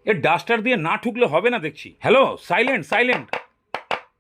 A duster দিয়ে না ঠুকলে হবে না দেখছি। Hello, silent silent.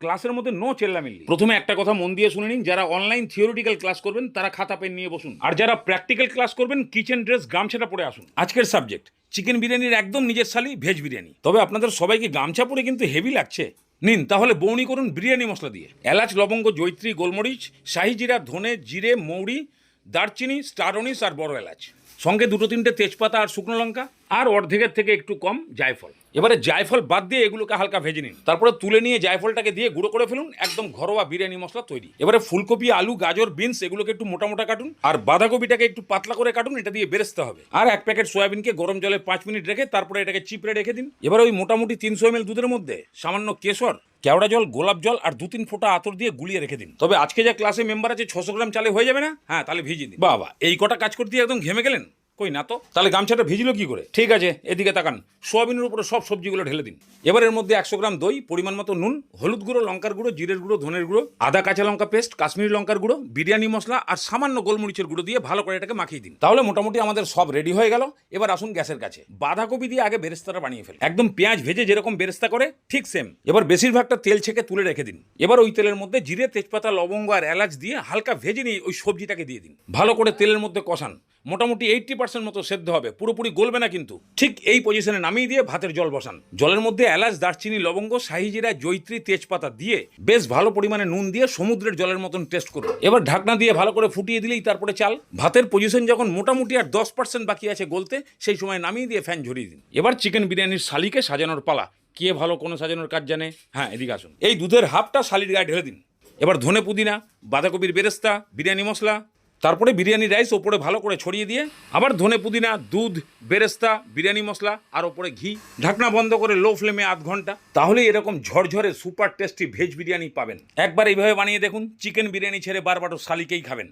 ক্লাসের মধ্যে নো চেল্লামিল্লি। প্রথমে একটা কথা মন দিয়ে শুনে নিন, যারা অনলাইন থিওরিটিক্যাল ক্লাস করবেন তারা খাতা পেন নিয়ে বসুন, আর যারা প্র্যাকটিক্যাল ক্লাস করবেন কিচেন ড্রেস গামছাটা পরে আসুন। আজকের সাবজেক্ট চিকেন বিরিয়ানির একদম নিজের সালি ভেজ বিরিয়ানি। তবে আপনাদের সবাইকে গামছা পরে কিন্তু হেভি লাগছে। নিন তাহলে বউনি করুন বিরিয়ানি মশলা দিয়ে। এলাচ, লবঙ্গ, জয়ত্রী, গোলমরিচ, শাহি জিরা, ধনে, জিরে, মৌরি, দারচিনি, স্টার অনিস আর বড় এলাচ, সঙ্গে দুটো তিনটে তেজপাতা আর শুকনো লঙ্কা, আর অর্ধেকের থেকে একটু কম জায়ফল। এবারে জায়ফল বাদ দিয়ে এগুলোকে হালকা ভেজে নিন, তারপরে তুলে নিয়ে জায়ফলটাকে দিয়ে গুঁড়ো করে ফেলুন। একদম ঘরোয়া বিরিয়ানি মশলা তৈরি। এবারে ফুলকপি, আলু, গাজর, বিনস এগুলোকে একটু মোটা মোটা কাটুন, আর বাঁধাকপিটাকে একটু পাতলা করে কাটুন। এটা দিয়ে বেরেস্তে হবে। আর এক প্যাকেট সয়াবিনকে গরম জলে 5 মিনিট রেখে তারপরে এটাকে চিপড়ে রেখে দিন। এবার ওই মোটামুটি 300 ml দুধের মধ্যে সামান্য কেশর, কেওড়া জল, গোলাপ জল আর 2-3 ফোঁটা আতর দিয়ে গুলিয়ে রেখে দিন। তবে আজকে যা ক্লাসে মেম্বার আছে 600 গ্রাম চালে হয়ে যাবে না? হ্যাঁ, তাহলে ভিজিয়ে দিন। বাবা, এই কটা কাজ করতে একদম ঘেমে গেলেন? কই না তো। তাহলে গামছাটা ভিজলো কি করে? ঠিক আছে, এদিকে তাকান। সোয়াবিনের উপরে সব সবজিগুলো ঢেলে দিন। এবার এর মধ্যে 100 গ্রাম দই, পরিমাণ মতো নুন, হলুদ গুঁড়ো, লঙ্কার গুঁড়ো, জিরের গুঁড়ো, ধনের গুঁড়ো, আদা কাঁচা লঙ্কা পেস্ট, কাশ্মীরি লঙ্কার গুঁড়ো, বিরিয়ানি মশলা আর সামান্য গোলমরিচের গুঁড়ো দিয়ে ভালো করে এটাকে মাখিয়ে দিন। তাহলে মোটামুটি আমাদের সব রেডি হয়ে গেল। এবার আসুন গ্যাসের কাছে। বাঁধাকপি দিয়ে আগে বেরেস্তাটা বানিয়ে ফেল। একদম পেঁয়াজ ভেজে যেরকম বেরেস্তা করে ঠিক সেম। এবার বেশিরভাগটা তেল ছেঁকে তুলে রেখে দিন। এবার ওই তেলের মধ্যে জিরে, তেজপাতা, লবঙ্গ আর এলাচ দিয়ে হালকা ভেজে নিয়ে ওই সবজিটাকে দিয়ে দিন। ভালো করে তেলের মধ্যে কষান। মোটামুটি 80% মতো সেদ্ধ হবে, পুরোপুরি গলবে না কিন্তু। ঠিক এই পজিশনে নামিয়ে দিয়ে ভাতের জল বসান। জলের মধ্যে এলাচ, দারচিনি, লবঙ্গ, শাহি জিরা, জয়ত্রী, তেজপাতা দিয়ে বেশ ভালো পরিমাণে নুন দিয়ে সমুদ্রের জলের মতন টেস্ট করুন। এবার ঢাকনা দিয়ে ভালো করে ফুটিয়ে দিলেই তারপরে চাল। ভাতের পজিশন যখন মোটামুটি আর 10% বাকি আছে গলতে, সেই সময় নামিয়ে দিয়ে ফ্যান ঝরিয়ে দিন। এবার চিকেন বিরিয়ানির শালিকে সাজানোর পালা। কে ভালো কোনো সাজানোর কাজ জানে? হ্যাঁ, এদিকে আসুন। এই দুধের হাফটা শালির গায়ে ঢেলে দিন। এবার ধনে পুদিনা, বাঁধাকপির বেরেস্তা, বিরিয়ানি মশলা, তারপরে বিরিয়ানি রাইস ওপরে ভালো করে ছড়িয়ে দিয়ে আবার ধনে পুদিনা, দুধ, বেরেস্তা, বিরিয়ানি মশলা আর ওপরে ঘি। ঢাকনা বন্ধ করে লো ফ্লেমে আধ ঘন্টা। তাহলেই এরকম ঝরঝরে সুপার টেস্টি ভেজ বিরিয়ানি পাবেন। একবার এইভাবে বানিয়ে দেখুন। চিকেন বিরিয়ানি ছেড়ে বারবার শালিকেই খাবেন।